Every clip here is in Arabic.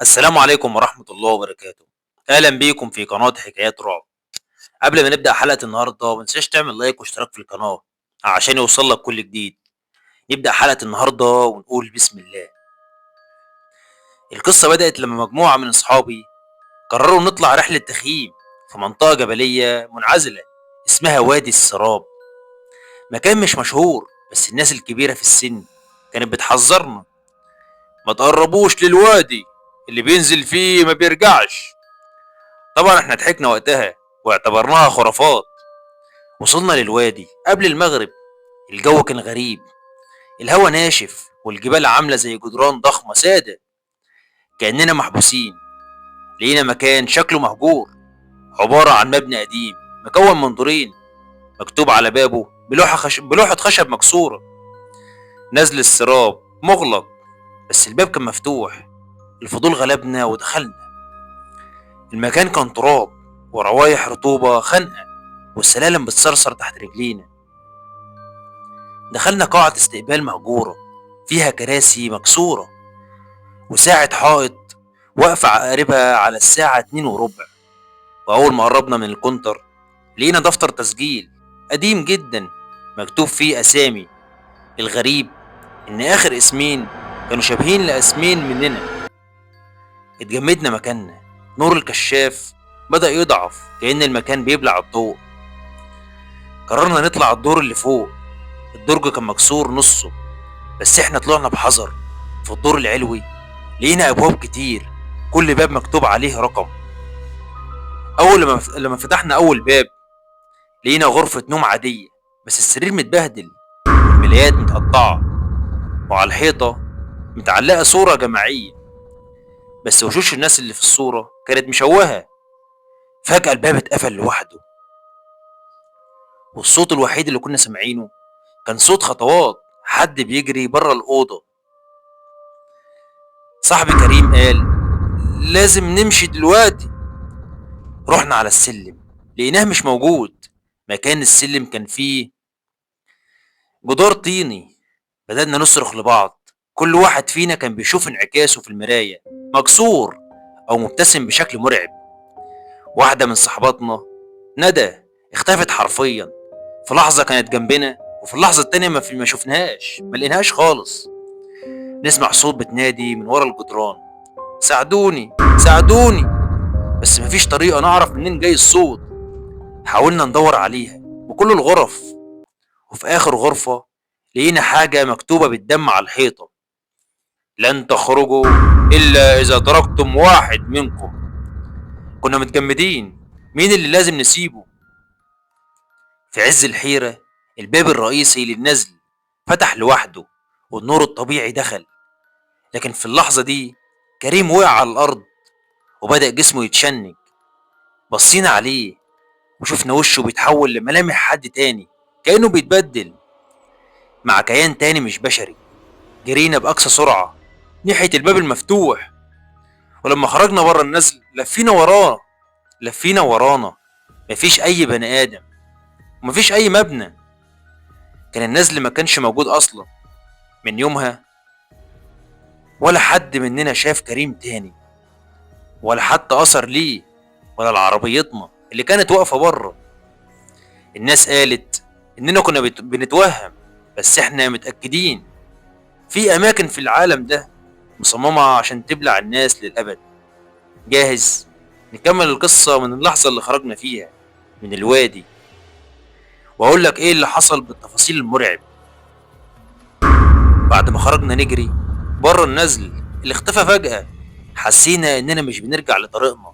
السلام عليكم ورحمة الله وبركاته. أهلا بيكم في قناة حكايات رعب. قبل ما نبدأ حلقة النهاردة متنساش تعمل لايك واشتراك في القناة عشان يوصلك كل جديد. نبدأ حلقة النهاردة ونقول بسم الله. القصة بدأت لما مجموعة من أصحابي قرروا نطلع رحلة تخييم في منطقة جبلية منعزلة اسمها وادي السراب. مكان مش مشهور، بس الناس الكبيرة في السن كانت بتحذرنا: ما تقربوش للوادي، اللي بينزل فيه ما بيرجعش. طبعا احنا ضحكنا وقتها واعتبرناها خرافات. وصلنا للوادي قبل المغرب. الجو كان غريب، الهوا ناشف والجبال عاملة زي جدران ضخمة سادة، كأننا محبوسين. لقينا مكان شكله مهجور، عبارة عن مبنى قديم مكون من دورين، مكتوب على بابه بلوحة خشب مكسورة: نزل السراب مغلق. بس الباب كان مفتوح. الفضول غلبنا ودخلنا. المكان كان تراب وروايح رطوبة خانقة، والسلالم بتصرصر تحت رجلينا. دخلنا قاعة استقبال مهجورة فيها كراسي مكسورة وساعة حائط واقفة عقاربها على الساعة 2:15. وأول ما قربنا من الكونتر لقينا دفتر تسجيل قديم جدا مكتوب فيه أسامي. الغريب إن آخر اسمين كانوا شبيهين لاسمين مننا. اتجمدنا مكاننا. نور الكشاف بدأ يضعف كأن المكان بيبلع الضوء. قررنا نطلع الدور اللي فوق. الدرج كان مكسور نصه، بس احنا طلعنا بحذر. في الدور العلوي لقينا ابواب كتير، كل باب مكتوب عليه رقم. اول لما فتحنا اول باب لقينا غرفة نوم عادية، بس السرير متبهدل والملايات متقطعة، وعلى الحيطة متعلقة صورة جماعية، بس وشوش الناس اللي في الصورة كانت مشوهة. فجأة الباب اتقفل لوحده، والصوت الوحيد اللي كنا سامعينه كان صوت خطوات حد بيجري بره الأوضة. صاحبي كريم قال: لازم نمشي دلوقتي. رحنا على السلم لقيناه مش موجود. مكان السلم كان فيه جدار طيني. بدأنا نصرخ لبعض. كل واحد فينا كان بيشوف انعكاسه في المراية مكسور أو مبتسم بشكل مرعب. واحدة من صحباتنا، ندى، اختفت حرفيا. في لحظة كانت جنبنا، وفي اللحظة التانية ما شفناهاش، ما لقيناهاش خالص. نسمع صوت بتنادي من ورا الجدران: ساعدوني ساعدوني. بس مفيش طريقة نعرف منين جاي الصوت. حاولنا ندور عليها بكل الغرف، وفي آخر غرفة لقينا حاجة مكتوبة بالدم على الحيطة: لن تخرجوا إلا إذا تركتم واحد منكم. كنا متجمدين، مين اللي لازم نسيبه؟ في عز الحيرة الباب الرئيسي للنزل فتح لوحده والنور الطبيعي دخل. لكن في اللحظة دي كريم وقع على الأرض وبدأ جسمه يتشنج. بصينا عليه وشفنا وشه بيتحول لملامح حد تاني، كأنه بيتبدل مع كيان تاني مش بشري. جرينا بأقصى سرعة ناحية الباب المفتوح، ولما خرجنا بره النزل لفينا ورانا. مفيش أي بني آدم ومفيش أي مبنى. كان النزل ما كانش موجود أصلا. من يومها ولا حد مننا شاف كريم تاني، ولا حتى أثر ليه، ولا العربيتنا اللي كانت واقفة بره. الناس قالت إننا كنا بنتوهم، بس إحنا متأكدين في أماكن في العالم ده مصممة عشان تبلع الناس للأبد. جاهز نكمل القصة من اللحظة اللي خرجنا فيها من الوادي، وأقول لك إيه اللي حصل بالتفاصيل المرعب. بعد ما خرجنا نجري بره النزل اللي اختفى فجأة، حسينا إننا مش بنرجع لطريقنا.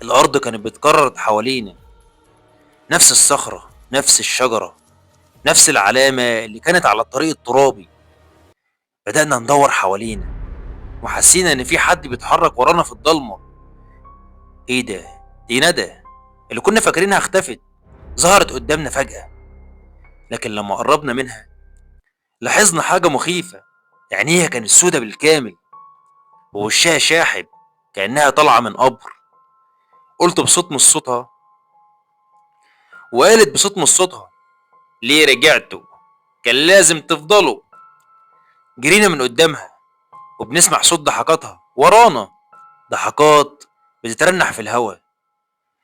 الأرض كانت بتكرر حوالينا، نفس الصخرة، نفس الشجرة، نفس العلامة اللي كانت على الطريق الترابي. بدأنا ندور حوالينا وحسينا إن في حد بيتحرك ورانا في الضلمة. إيه ده؟ دي ندى اللي كنا فاكرينها اختفت، ظهرت قدامنا فجأة. لكن لما قربنا منها لاحظنا حاجة مخيفة. عينيها كانت سودة بالكامل ووشها شاحب كأنها طالعة من قبر. قلت بصوت مش صوتها، وقالت بصوت مش صوتها: ليه رجعتوا؟ كان لازم تفضلوا. جرينا من قدامها وبنسمع صوت ضحكاتها ورانا. ضحكات بتترنح في الهوا.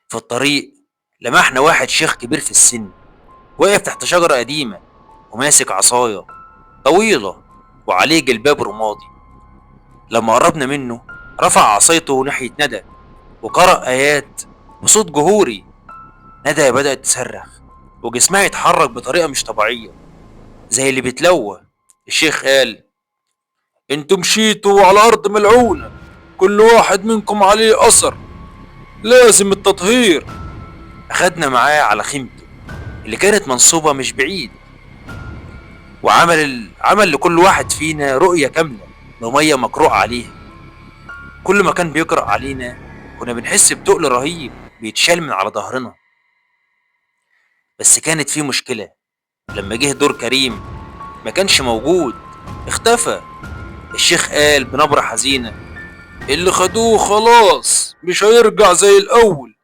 في الطريق لمحنا واحد شيخ كبير في السن واقف تحت شجرة قديمة وماسك عصاية طويلة وعليه جلباب رمادي. لما قربنا منه رفع عصايته ناحية ندى وقرأ آيات بصوت جهوري. ندى بدأت تصرخ وجسمها يتحرك بطريقة مش طبيعية زي اللي بيتلوى. الشيخ قال: انتوا مشيتوا على أرض ملعونة، كل واحد منكم عليه أثر، لازم التطهير. أخدنا معاه على خيمته اللي كانت منصوبة مش بعيد، عمل لكل واحد فينا رؤية كاملة بمية مقروء عليها. كل ما كان بيقرأ علينا كنا بنحس بتقل رهيب بيتشال من على ظهرنا. بس كانت في مشكلة، لما جه دور كريم ما كانش موجود، اختفى. الشيخ قال بنبرة حزينة: اللي خدوه خلاص مش هيرجع زي الأول.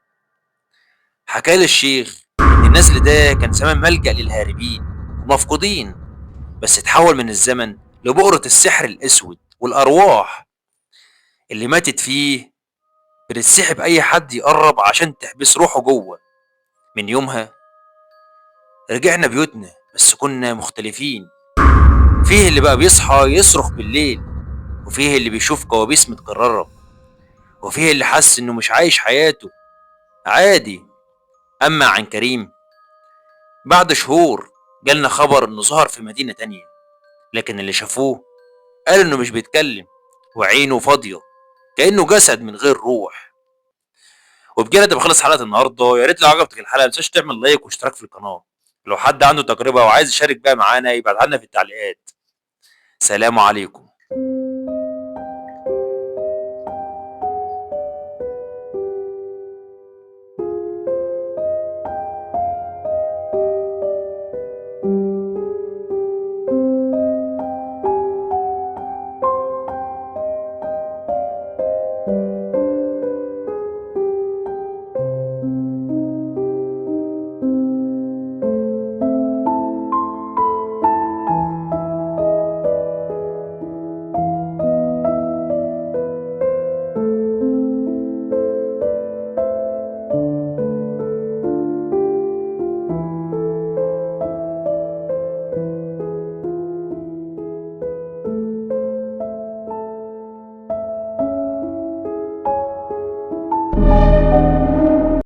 حكالي الشيخ إن النزل ده كان زمان ملجأ للهاربين ومفقودين، بس اتحول من الزمن لبؤرة السحر الأسود والأرواح اللي ماتت فيه بتتسحب أي حد يقرب عشان تحبس روحه جوه. من يومها رجعنا بيوتنا بس كنا مختلفين. فيه اللي بقى بيصحى يصرخ بالليل، وفيه اللي بيشوف كوابيس متكررة، وفيه اللي حس إنه مش عايش حياته عادي. أما عن كريم، بعد شهور جالنا خبر إنه ظهر في مدينة تانية، لكن اللي شافوه قال إنه مش بيتكلم وعينه فاضية كأنه جسد من غير روح. وبكده تبقى خلص حلقة النهاردة. يا ريت لو عجبتك الحلقة متنساش تعمل لايك واشتراك في القناة. لو حد عنده تجربة وعايز يشارك بقى معانا يبعتها لنا في التعليقات. سلام عليكم.